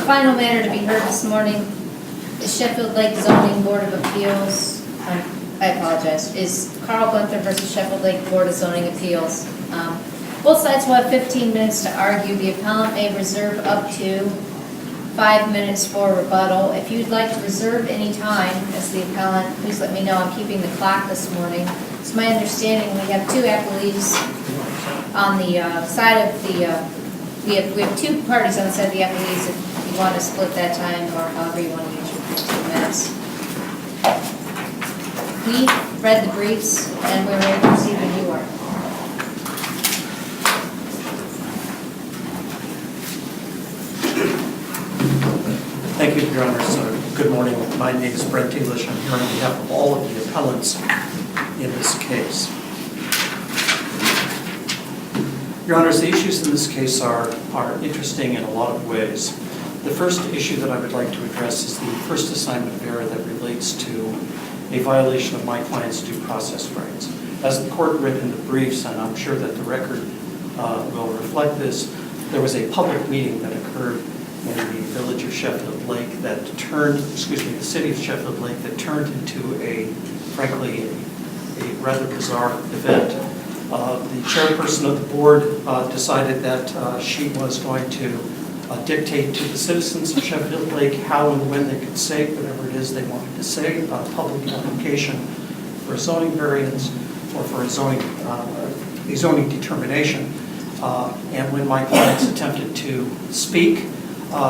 final matter to be heard this morning is Sheffield Lake Zoning Board of Appeals. I apologize. Is Karl Guenther versus Sheffield Lake Board of Zoning Appeals. Both sides will have 15 minutes to argue. The appellant may reserve up to 5 minutes for rebuttal. If you'd like to reserve any time as the appellant, please let me know. I'm keeping the clock this morning. It's my understanding we have two appellees on the side of the, we have two parties on the side of the appellees. If you want to split that time or however you want to use your 15 minutes. We read the briefs and we're ready to proceed when you are. Thank you, Your Honors. Good morning. My name is Brent English. I'm here on behalf of all of the appellants in this case. Your Honors, the issues in this case are interesting in a lot of ways. The first issue that I would like to address is the first assignment of error that relates to a violation of my client's due process rights. As the court read in the briefs, and I'm sure that the record will reflect this, there was a public meeting that occurred in the village of Sheffield Lake that turned, the city of Sheffield Lake that turned into frankly, a rather bizarre event. The chairperson of the board decided that she was going to dictate to the citizens of Sheffield Lake how and when they could say whatever it is they wanted to say about a public application for a zoning variance or for a zoning determination. And when my clients attempted to speak,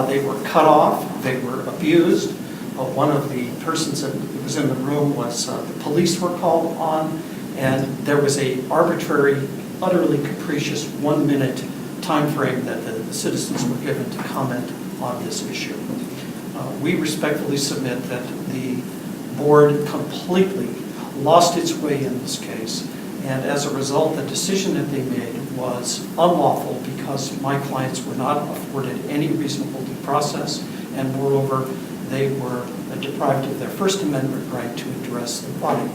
they were cut off, they were abused. One of the persons that was in the room was the police were called on, and there was a arbitrary, utterly capricious 1-minute time frame that the citizens were given to comment on this issue. We respectfully submit that the board completely lost its way in this case, and as a result, the decision that they made was unlawful because my clients were not afforded any reasonable due process, and moreover, they were deprived of their First Amendment right to address the body.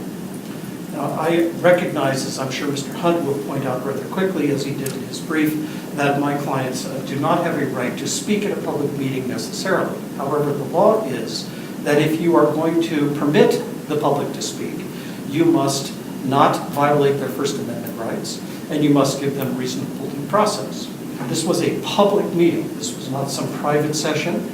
Now, I recognize, as I'm sure Mr. Hunt will point out rather quickly, as he did in his brief, that my clients do not have a right to speak at a public meeting necessarily. However, the law is that if you are going to permit the public to speak, you must not violate their First Amendment rights, and you must give them reasonable due process. This was a public meeting. This was not some private session.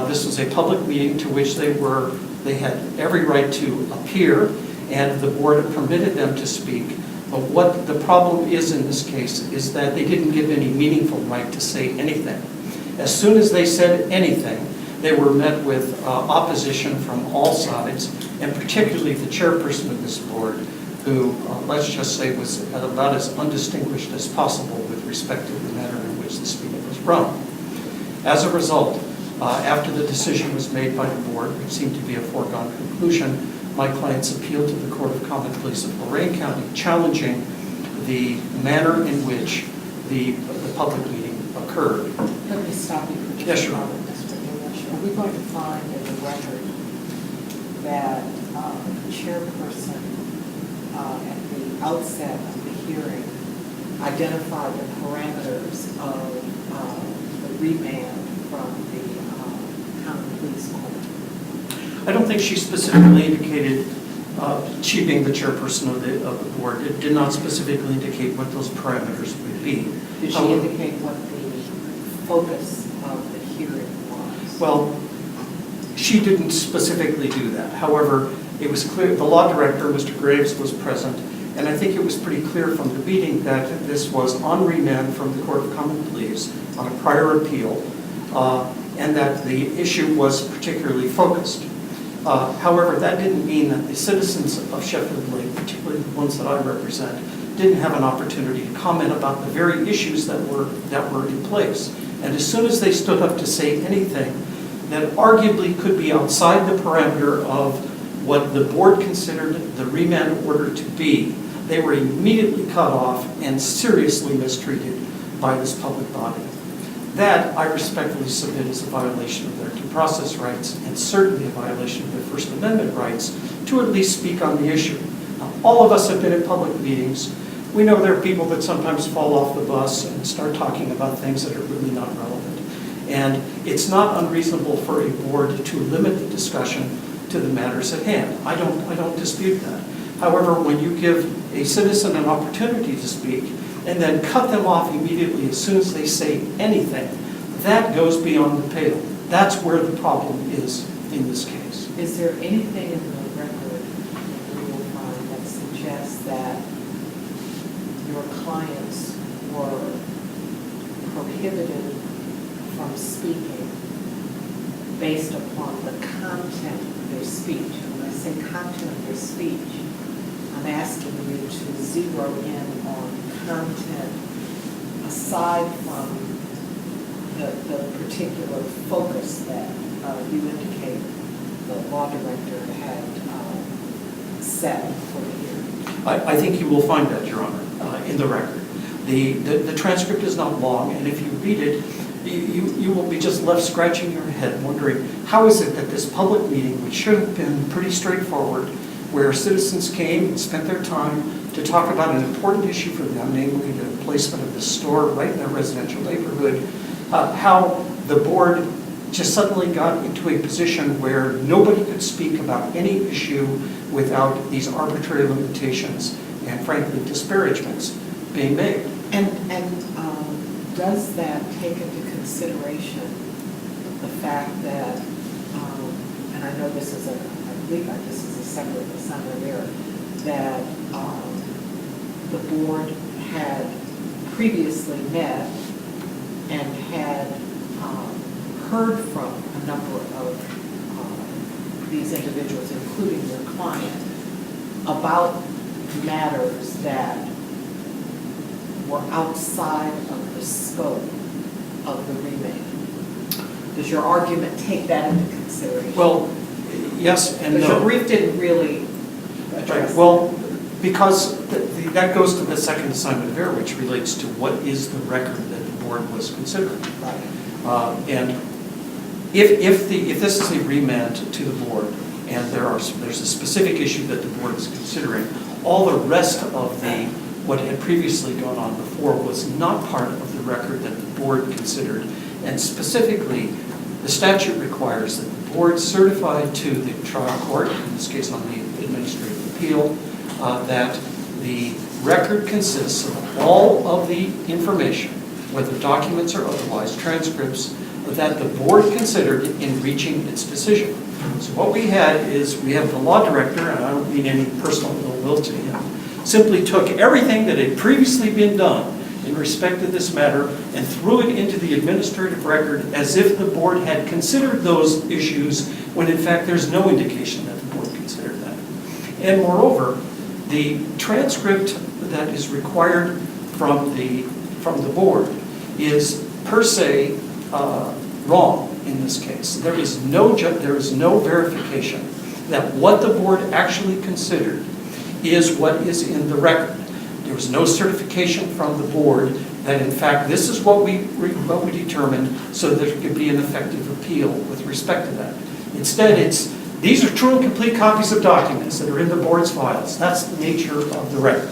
This was a public meeting to which they had every right to appear, and the board permitted them to speak. But what the problem is in this case is that they didn't give any meaningful right to say anything. As soon as they said anything, they were met with opposition from all sides, and particularly the chairperson of this board, who, let's just say, was about as undistinguished as possible with respect to the manner in which this meeting was run. As a result, after the decision was made by the board, which seemed to be a foregone conclusion, my clients appealed to the Court of Common Pleas of Lorain County, challenging the manner in which the public meeting occurred. Let me stop you for just Yes, a Your moment, Mr. English. Are we going to find in the record that the chairperson at the outset of the hearing identified the parameters of the remand from the county police court? I don't think she specifically indicated, she being the chairperson of the board, it did not specifically indicate what those parameters would be. Did she indicate what the focus of the hearing was? Well, she didn't specifically do that. However, it was clear, the law director, Mr. Graves, was present, and I think it was pretty clear from the meeting that this was on remand from the Court of Common Pleas on a prior appeal, and that the issue was particularly focused. However, that didn't mean that the citizens of Sheffield Lake, particularly the ones that I represent, didn't have an opportunity to comment about the very issues that were in place. And as soon as they stood up to say anything that arguably could be outside the parameter of what the board considered the remand order to be, they were immediately cut off and seriously mistreated by this public body. That, I respectfully submit, is a violation of their due process rights, and certainly a violation of their First Amendment rights to at least speak on the issue. Now, all of us have been in public meetings. We know there are people that sometimes fall off the bus and start talking about things that are really not relevant. And it's not unreasonable for a board to limit the discussion to the matters at hand. I don't dispute that. However, when you give a citizen an opportunity to speak and then cut them off immediately as soon as they say anything, that goes beyond the pale. That's where the problem is in this case. Is there anything in the record that you will find that suggests that your clients were prohibited from speaking based upon the content of their speech? And when I say content of their speech, I'm asking you to zero in on content aside from the particular focus that you indicate the law director had set for the hearing. I think you will find that, Your Honor, in the record. The transcript is not long, and if you read it, you will be just left scratching your head wondering, how is it that this public meeting, which should have been pretty straightforward, where citizens came and spent their time to talk about an important issue for them, namely the placement of the store right in their residential neighborhood, how the board just suddenly got into a position where nobody could speak about any issue without these arbitrary limitations and frankly disparagements being made. And does that take into consideration the fact that, and I know this is I believe this is a separate assignment there, that the board had previously met and had heard from a number of these individuals, including your client, about matters that were outside of the scope of the remand. Does your argument take that into consideration? Well, yes and no. Because your brief didn't really address that. Well, because that goes to the second assignment of error, which relates to what is the record that the board was considering. Right. And if this is a remand to the board, and there's a specific issue that the board is considering, all the rest of what had previously gone on before was not part of the record that the board considered. And specifically, the statute requires that the board certify to the trial court, in this case on the administrative appeal, that the record consists of all of the information, whether documents or otherwise, transcripts, that the board considered in reaching its decision. So what we had is, we have the law director, and I don't mean any personal ill will to him, simply took everything that had previously been done in respect to this matter and threw it into the administrative record as if the board had considered those issues, when in fact there's no indication that the board considered that. And moreover, the transcript that is required from the board is per se wrong in this case. There is no verification that what the board actually considered is what is in the record. There was no certification from the board that in fact this is what we determined, so that there could be an effective appeal with respect to that. Instead, these are true and complete copies of documents that are in the board's files. That's the nature of the record.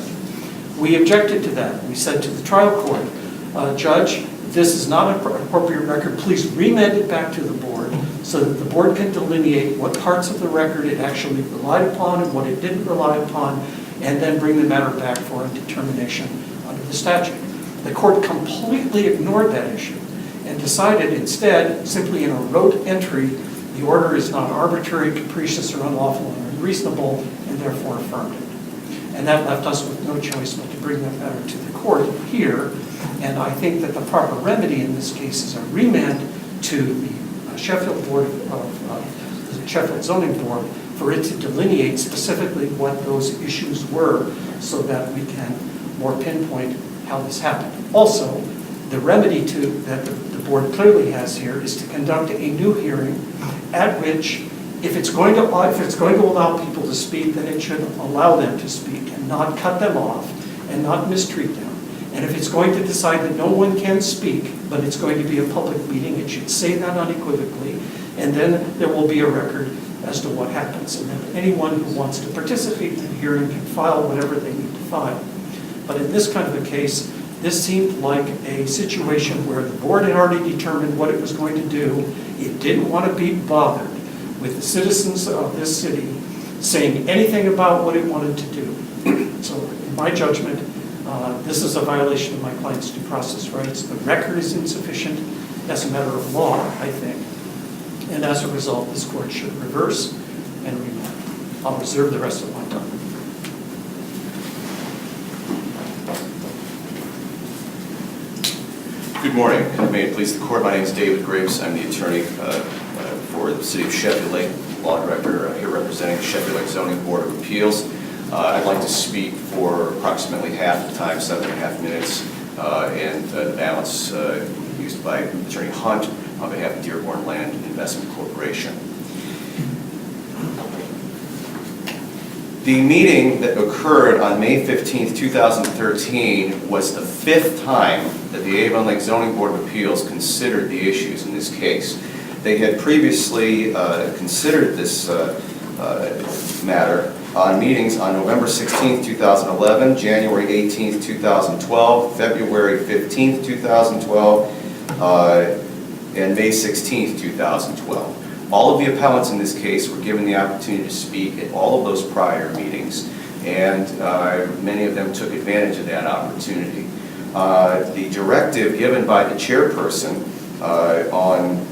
We objected to that. We said to the trial court, Judge, this is not an appropriate record. Please remand it back to the board so that the board can delineate what parts of the record it actually relied upon and what it didn't rely upon, and then bring the matter back for a determination under the statute. The court completely ignored that issue and decided instead, simply in a rote entry, the order is not arbitrary, capricious, or unlawful or unreasonable, and therefore affirmed it. And that left us with no choice but to bring that matter to the court here. And I think that the proper remedy in this case is a remand to the Sheffield Board of the Sheffield Zoning Board for it to delineate specifically what those issues were, so that we can more pinpoint how this happened. Also, the remedy that the board clearly has here is to conduct a new hearing at which, if it's going to allow people to speak, then it should allow them to speak and not cut them off and not mistreat them. And if it's going to decide that no one can speak, but it's going to be a public meeting, it should say that unequivocally, and then there will be a record as to what happens. And then anyone who wants to participate in the hearing can file whatever they need to file. But in this kind of a case, This seemed like a situation where the board had already determined what it was going to do. It didn't want to be bothered with the citizens of this city saying anything about what it wanted to do. So in my judgment, this is a violation of my client's due process rights. The record is insufficient as a matter of law, I think. And as a result, this court should reverse and remand. I'll reserve the rest of my time. Good morning, and may it please the court. My name is David Graves. I'm the attorney for the City of Sheffield Lake, law director here representing the Sheffield Lake Zoning Board of Appeals. I'd like to speak for approximately half the time, 7.5 minutes, and the balance used by Attorney Hunt on behalf of Dearborn Land Investment Corporation. The meeting that occurred on May 15th, 2013 was the 5th time that the Avon Lake Zoning Board of Appeals considered the issues in this case. They had previously considered this matter on meetings on November 16th, 2011, January 18th, 2012, February 15th, 2012, and May 16th, 2012. All of the appellants in this case were given the opportunity to speak at all of those prior meetings, and many of them took advantage of that opportunity. The directive given by the chairperson on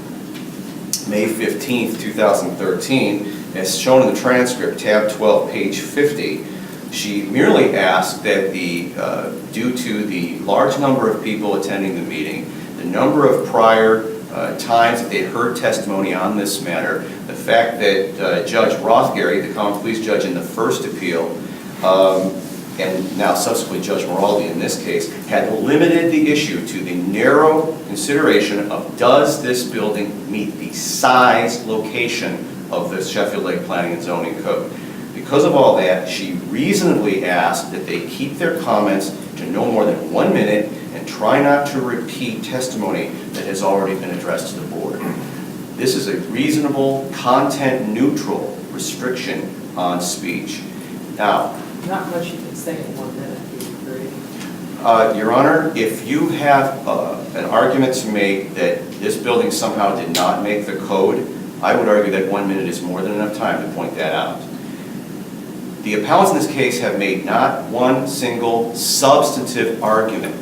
May 15th, 2013, as shown in the transcript, tab 12, page 50, she merely asked that due to the large number of people attending the meeting, the number of prior times that they heard testimony on this matter, the fact that Judge Rothgary, the common police judge in the first appeal, and now subsequently Judge Moraldi in this case, had limited the issue to the narrow consideration of does this building meet the size, location of the Sheffield Lake Planning and Zoning Code. Because of all that, she reasonably asked that they keep their comments to no more than 1 minute and try not to repeat testimony that has already been addressed to the board. This is a reasonable, content-neutral restriction on speech. Now, Not much you can say in 1 minute, do you agree? Your Honor, if you have an argument to make that this building somehow did not make the code, I would argue that 1 minute is more than enough time to point that out. The appellants in this case have made not one single substantive argument.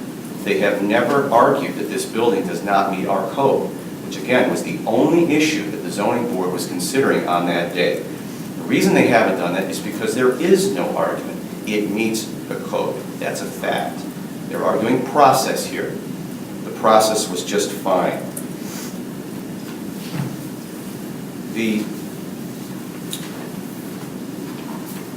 They have never argued that this building does not meet our code, which again was the only issue that the zoning board was considering on that day. The reason they haven't done that is because there is no argument. It meets the code. That's a fact. They're arguing process here. The process was just fine. The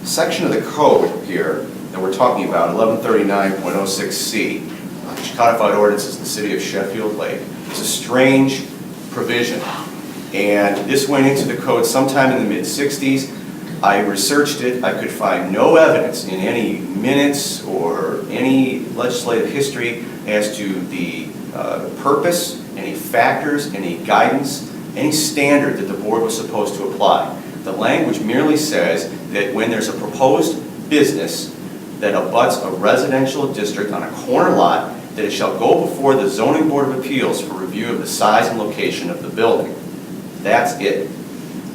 section of the code here that we're talking about, 1139.06C, which codified ordinances in the city of Sheffield Lake, is a strange provision. And this went into the code sometime in the mid-60s. I researched it. I could find no evidence in any minutes or any legislative history as to the purpose, any factors, any guidance, any standard that the board was supposed to apply. The language merely says that when there's a proposed business that abuts a residential district on a corner lot, that it shall go before the Zoning Board of Appeals for review of the size and location of the building. That's it.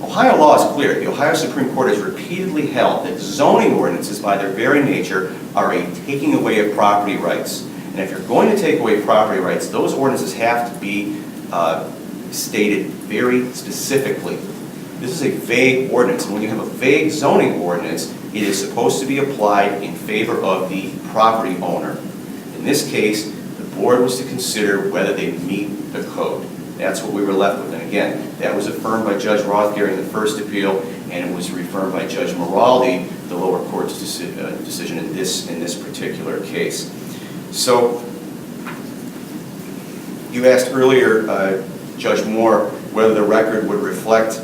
Ohio law is clear. The Ohio Supreme Court has repeatedly held that zoning ordinances, by their very nature, are a taking away of property rights. And if you're going to take away property rights, those ordinances have to be stated very specifically. This is a vague ordinance, and when you have a vague zoning ordinance, it is supposed to be applied in favor of the property owner. In this case, the board was to consider whether they meet the code. That's what we were left with. And again, that was affirmed by Judge Rothgary in the first appeal, and it was reaffirmed by Judge Moraldi, the lower court's decision in this particular case. So, you asked earlier, Judge Moore, whether the record would reflect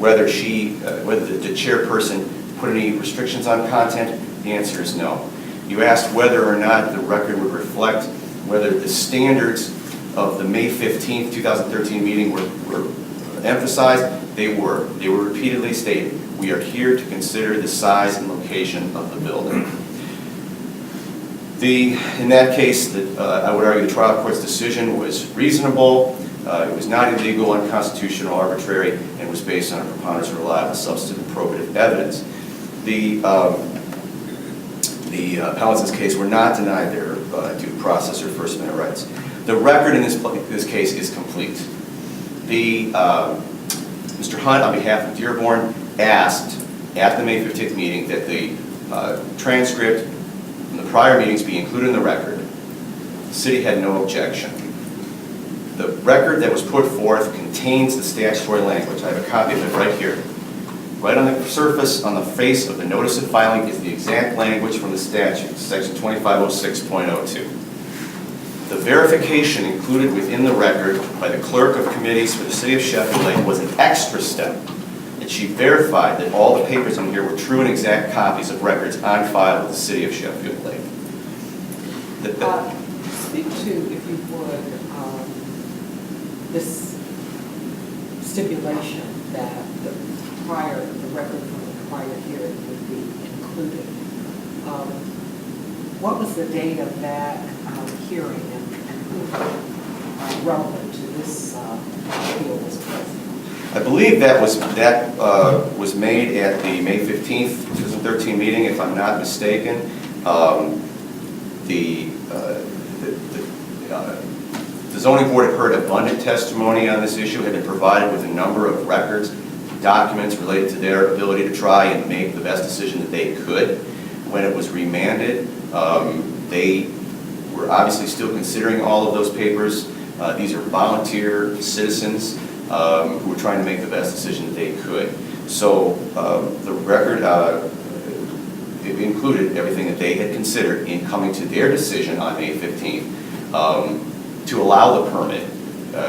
whether the chairperson put any restrictions on content. The answer is no. You asked whether or not the record would reflect whether the standards of the May 15th, 2013 meeting were emphasized. They were. They were repeatedly stated. We are here to consider the size and location of the building. In that case, I would argue the trial court's decision was reasonable, it was not illegal, unconstitutional, arbitrary, and was based on a preponderance of reliable, substantive, and probative evidence. The appellants in this case were not denied their due process or First Amendment rights. The record in this case is complete. Mr. Hunt, on behalf of Dearborn, asked at the May 15th meeting that the transcript from the prior meetings be included in the record. The city had no objection. The record that was put forth contains the statutory language. I have a copy of it right here. Right on the surface, on the face of the notice of filing is the exact language from the statute, section 2506.02. The verification included within the record by the clerk of committees for the city of Sheffield Lake was an extra step, and she verified that all the papers on here were true and exact copies of records on file with the city of Sheffield Lake. Speak to, if you would, this stipulation that the record from the prior hearing would be included. What was the date of that hearing, and who relevant to this appeal was present? I believe that was made at the May 15th, 2013 meeting, if I'm not mistaken. The zoning board had heard abundant testimony on this issue, had been provided with a number of records, documents related to their ability to try and make the best decision that they could. When it was remanded, they were obviously still considering all of those papers. These are volunteer citizens who were trying to make the best decision that they could. So the record it included everything that they had considered in coming to their decision on May 15th to allow the permit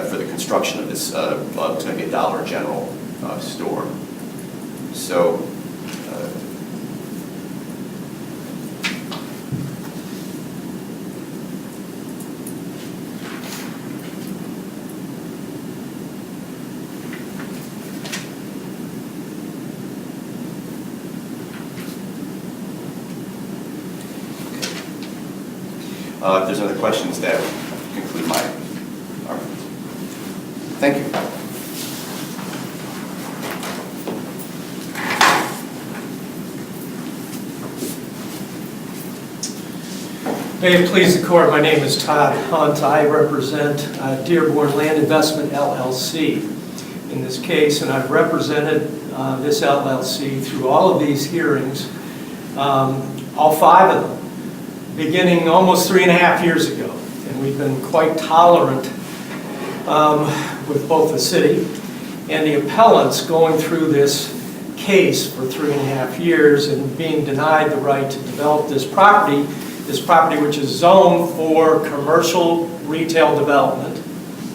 for the construction of this, it's going to be a Dollar General store. So if there's other questions, that conclude my arguments. Thank you. May it please the court, my name is Todd Hunt. I represent Dearborn Land Investment LLC in this case, and I've represented this LLC through all of these hearings, all 5 of them, beginning almost 3.5 years ago. And we've been quite tolerant with both the city and the appellants going through this case for 3.5 years and being denied the right to develop this property which is zoned for commercial retail development.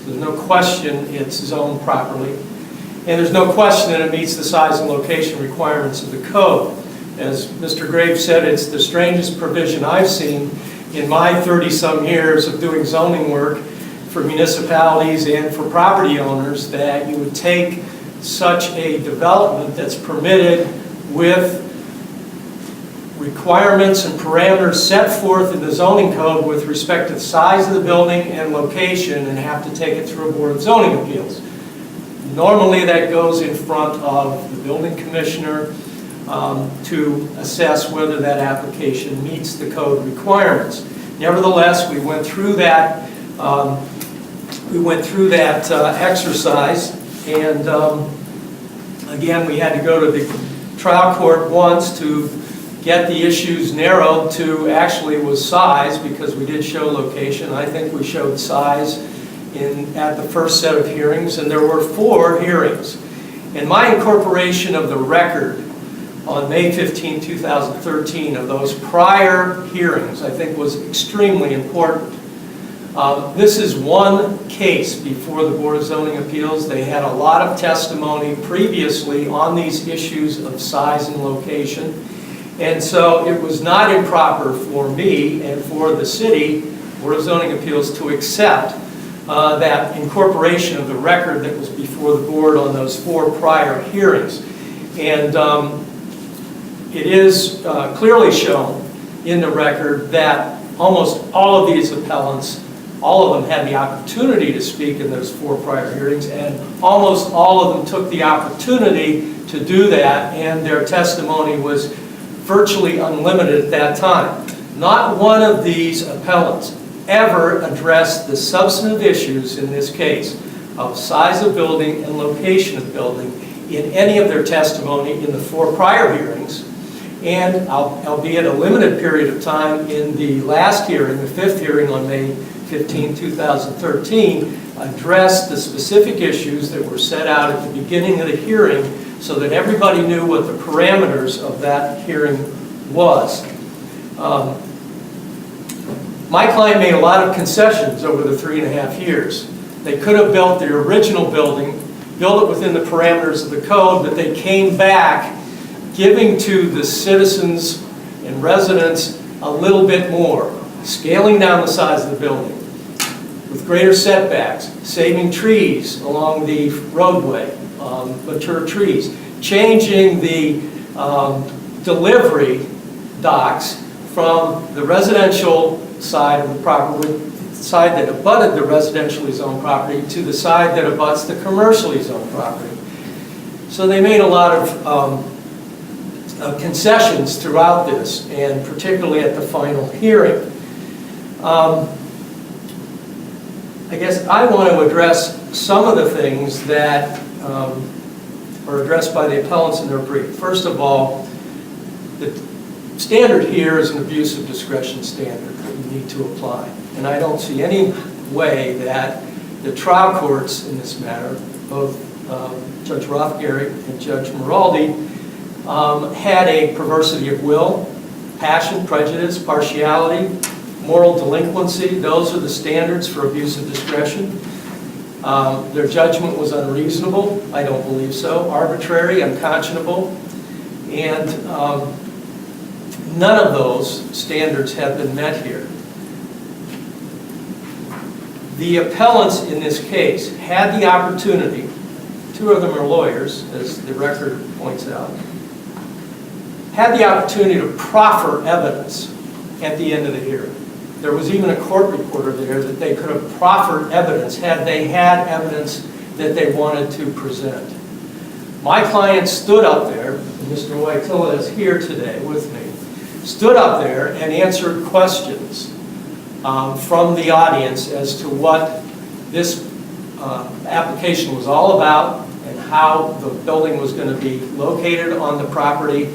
There's no question it's zoned properly. And there's no question that it meets the size and location requirements of the code. As Mr. Graves said, it's the strangest provision I've seen in my 30-some years of doing zoning work for municipalities and for property owners, that you would take such a development that's permitted with requirements and parameters set forth in the zoning code with respect to the size of the building and location, and have to take it through a board of zoning appeals. Normally that goes in front of the building commissioner to assess whether that application meets the code requirements. Nevertheless, we went through that exercise, and again, we had to go to the trial court once to get the issues narrowed to actually was size, because we did show location. I think we showed size at the first set of hearings, and there were 4 hearings. And my incorporation of the record on May 15, 2013 of those prior hearings, I think, was extremely important. This is one case before the Board of Zoning Appeals. They had a lot of testimony previously on these issues of size and location. And so it was not improper for me and for the city, Board of Zoning Appeals, to accept that incorporation of the record that was before the board on those 4 prior hearings. And it is clearly shown in the record that almost all of these appellants, all of them had the opportunity to speak in those 4 prior hearings, and almost all of them took the opportunity to do that, and their testimony was virtually unlimited at that time. Not one of these appellants ever addressed the substantive issues in this case of size of building and location of building in any of their testimony in the 4 prior hearings, and albeit a limited period of time in the last hearing, the 5th hearing on May 15, 2013, addressed the specific issues that were set out at the beginning of the hearing so that everybody knew what the parameters of that hearing was. My client made a lot of concessions over the 3.5 years. They could have built the original building, built it within the parameters of the code, but they came back giving to the citizens and residents a little bit more, scaling down the size of the building with greater setbacks, saving trees along the roadway, mature trees, changing the delivery docks from the residential side of the property, the side that abutted the residentially zoned property, to the side that abuts the commercially zoned property. So they made a lot of concessions throughout this, and particularly at the final hearing. I guess I want to address some of the things that are addressed by the appellants in their brief. First of all, the standard here is an abuse of discretion standard that you need to apply. And I don't see any way that the trial courts in this matter, both Judge Rothgary and Judge Maraldi, had a perversity of will, passion, prejudice, partiality, moral delinquency. Those are the standards for abuse of discretion. Their judgment was unreasonable. I don't believe so. Arbitrary, unconscionable. And none of those standards have been met here. The appellants in this case had the opportunity, 2 of them are lawyers, as the record points out, had the opportunity to proffer evidence at the end of the hearing. There was even a court reporter there that they could have proffered evidence had they had evidence that they wanted to present. My client stood up there, and Mr. Waitilla is here today with me, stood up there and answered questions from the audience as to what this application was all about and how the building was going to be located on the property,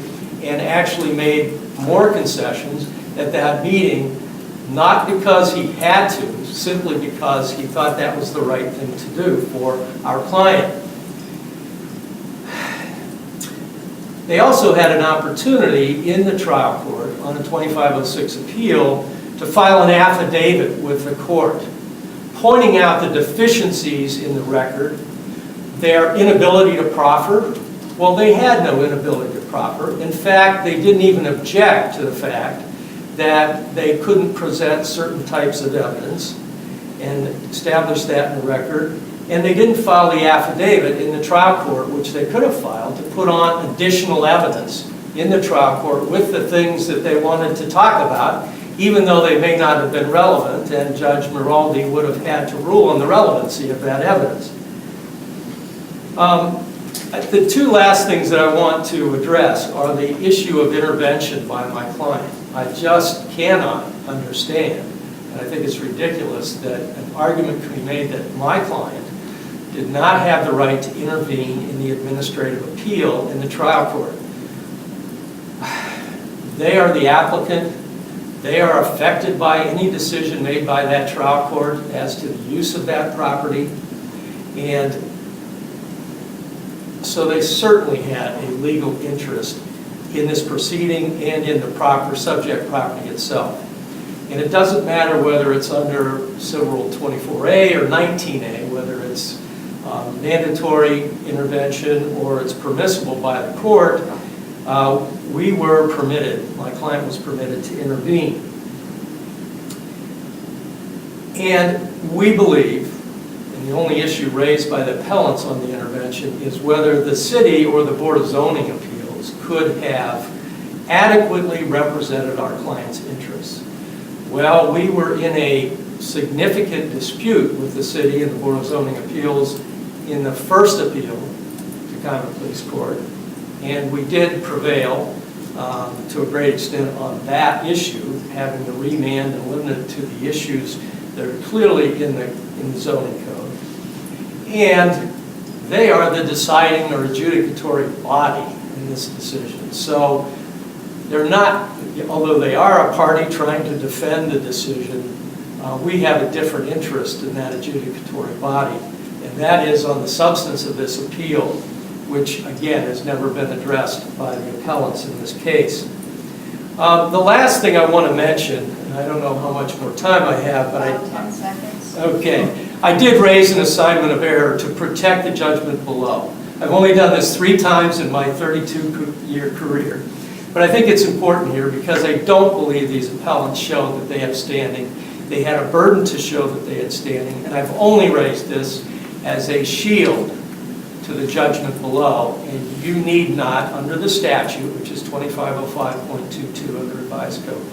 and actually made more concessions at that meeting, not because he had to, simply because he thought that was the right thing to do for our client. They also had an opportunity in the trial court on a 2506 appeal to file an affidavit with the court, pointing out the deficiencies in the record, their inability to proffer. Well, they had no inability to proffer. In fact, they didn't even object to the fact that they couldn't present certain types of evidence and establish that in the record. And they didn't file the affidavit in the trial court, which they could have filed, to put on additional evidence in the trial court with the things that they wanted to talk about, even though they may not have been relevant, and Judge Maraldi would have had to rule on the relevancy of that evidence. The 2 last things that I want to address are the issue of intervention by my client. I just cannot understand, and I think it's ridiculous, that an argument can be made that my client did not have the right to intervene in the administrative appeal in the trial court. They are the applicant. They are affected by any decision made by that trial court as to the use of that property, and so they certainly had a legal interest in this proceeding and in the proper subject property itself. And it doesn't matter whether it's under Civil Rule 24A or 19A, whether it's mandatory intervention or it's permissible by the court, we were permitted, my client was permitted to intervene. And we believe, and the only issue raised by the appellants on the intervention is whether the city or the Board of Zoning Appeals could have adequately represented our client's interests. Well, we were in a significant dispute with the city and the Board of Zoning Appeals in the first appeal to Common Police Court, and we did prevail to a great extent on that issue, having the remand and limited to the issues that are clearly in the zoning code. And they are the deciding or adjudicatory body in this decision. So they're not, although they are a party trying to defend the decision, we have a different interest in that adjudicatory body, and that is on the substance of this appeal, which again has never been addressed by the appellants in this case. The last thing I want to mention, and I don't know how much more time I have, but About 10 seconds. Okay, I did raise an assignment of error to protect the judgment below. I've only done this 3 times in my 32-year career, but I think it's important here because I don't believe these appellants show that they have standing. They had a burden to show that they had standing, and I've only raised this as a shield to the judgment below, and you need not, under the statute, which is 2505.22 of the revised code,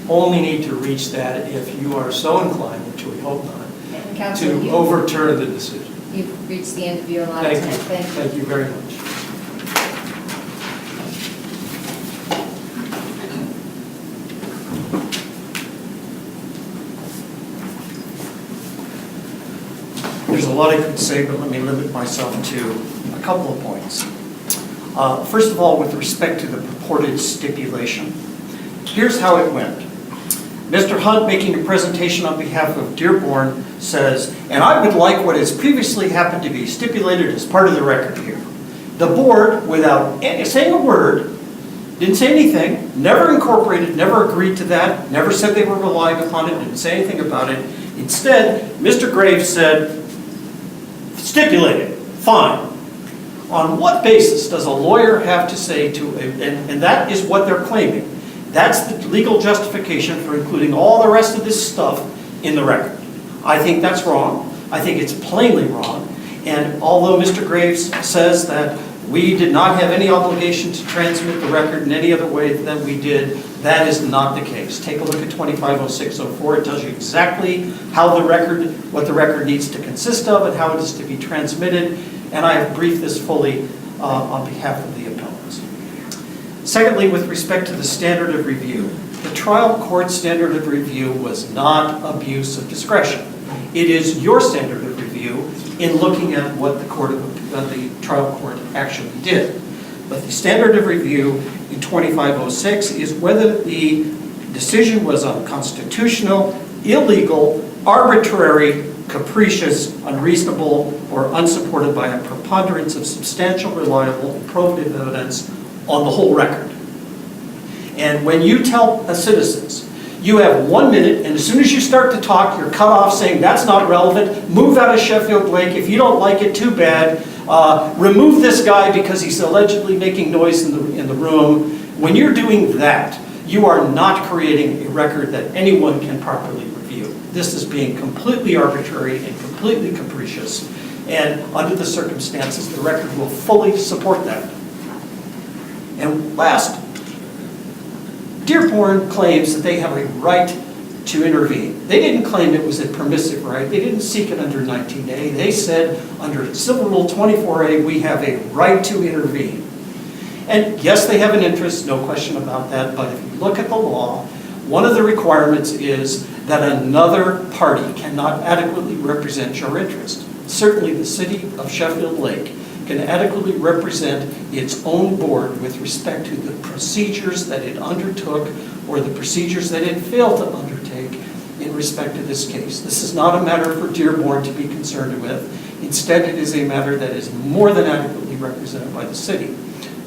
only need to reach that if you are so inclined, which we hope not, And Counsel, to overturn the decision. you've reached the end of your allotted Thank time. you. Thank you very much. There's a lot I could say, but let me limit myself to a couple of points. First of all, with respect to the purported stipulation, here's how it went. Mr. Hunt, making a presentation on behalf of Dearborn, says, and I would like what has previously happened to be stipulated as part of the record here. The board, without saying a word, didn't say anything, never incorporated, never agreed to that, never said they were relying upon it, didn't say anything about it. Instead, Mr. Graves said, stipulated, fine. On what basis does a lawyer have to say to, and that is what they're claiming. That's the legal justification for including all the rest of this stuff in the record. I think that's wrong. I think it's plainly wrong. And although Mr. Graves says that we did not have any obligation to transmit the record in any other way than we did, that is not the case. Take a look at 250604. It tells you exactly how the record, what the record needs to consist of and how it is to be transmitted. And I have briefed this fully on behalf of the appellants. Secondly, with respect to the standard of review, the trial court standard of review was not abuse of discretion. It is your standard of review in looking at what the trial court actually did. But the standard of review in 2506 is whether the decision was unconstitutional, illegal, arbitrary, capricious, unreasonable, or unsupported by a preponderance of substantial, reliable, and probative evidence on the whole record. And when you tell citizens, you have 1 minute, and as soon as you start to talk, you're cut off saying that's not relevant, move out of Sheffield Lake, if you don't like it, too bad, remove this guy because he's allegedly making noise in the room. When you're doing that, you are not creating a record that anyone can properly review. This is being completely arbitrary and completely capricious, and under the circumstances, the record will fully support that. And last, Dearborn claims that they have a right to intervene. They didn't claim it was a permissive right. They didn't seek it under 19A. They said under Civil Rule 24A, we have a right to intervene. And yes, they have an interest, no question about that, but if you look at the law, one of the requirements is that another party cannot adequately represent your interest. Certainly the city of Sheffield Lake can adequately represent its own board with respect to the procedures that it undertook or the procedures that it failed to undertake in respect to this case. This is not a matter for Dearborn to be concerned with. Instead, it is a matter that is more than adequately represented by the city.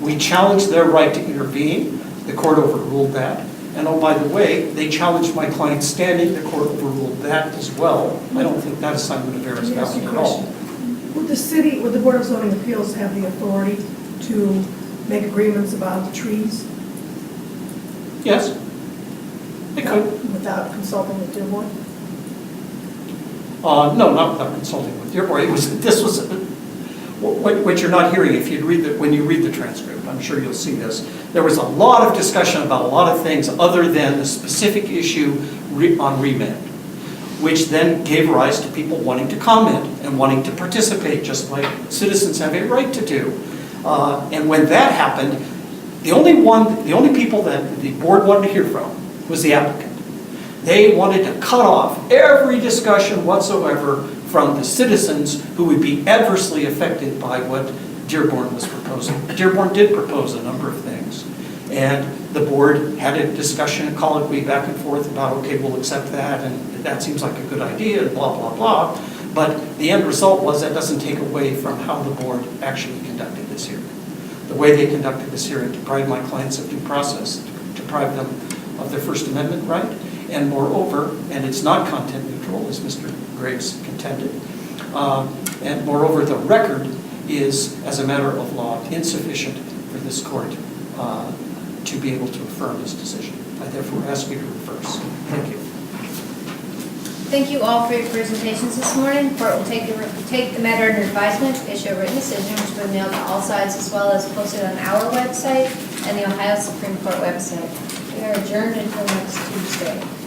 We challenged their right to intervene. The court overruled that. And oh, by the way, they challenged my client's standing. The court overruled that as well. I don't think that assignment of error is valid at all. Would the Board of Zoning Appeals have the authority to make agreements about the trees? Yes, they could. Without consulting with Dearborn? No, not without consulting with Dearborn. What you're not hearing, if you read when you read the transcript, I'm sure you'll see this. There was a lot of discussion about a lot of things other than the specific issue on remand, which then gave rise to people wanting to comment and wanting to participate, just like citizens have a right to do. And when that happened, the only people that the board wanted to hear from was the applicant. They wanted to cut off every discussion whatsoever from the citizens who would be adversely affected by what Dearborn was proposing. Dearborn did propose a number of things, and the board had a discussion, a colloquy back and forth about, okay, we'll accept that, and that seems like a good idea, and blah, blah, blah. But the end result was that doesn't take away from how the board actually conducted this hearing. The way they conducted this hearing deprived my clients of due process, deprived them of their First Amendment right, and moreover, and it's not content neutral, as Mr. Graves contended, and moreover, the record is, as a matter of law, insufficient for this court to be able to affirm this decision. I therefore ask you to reverse. Thank you. Thank you all for your presentations this morning. Court will take the matter under advisement, issue a written decision, which will be mailed to all sides, as well as posted on our website and the Ohio Supreme Court website. We are adjourned until next Tuesday.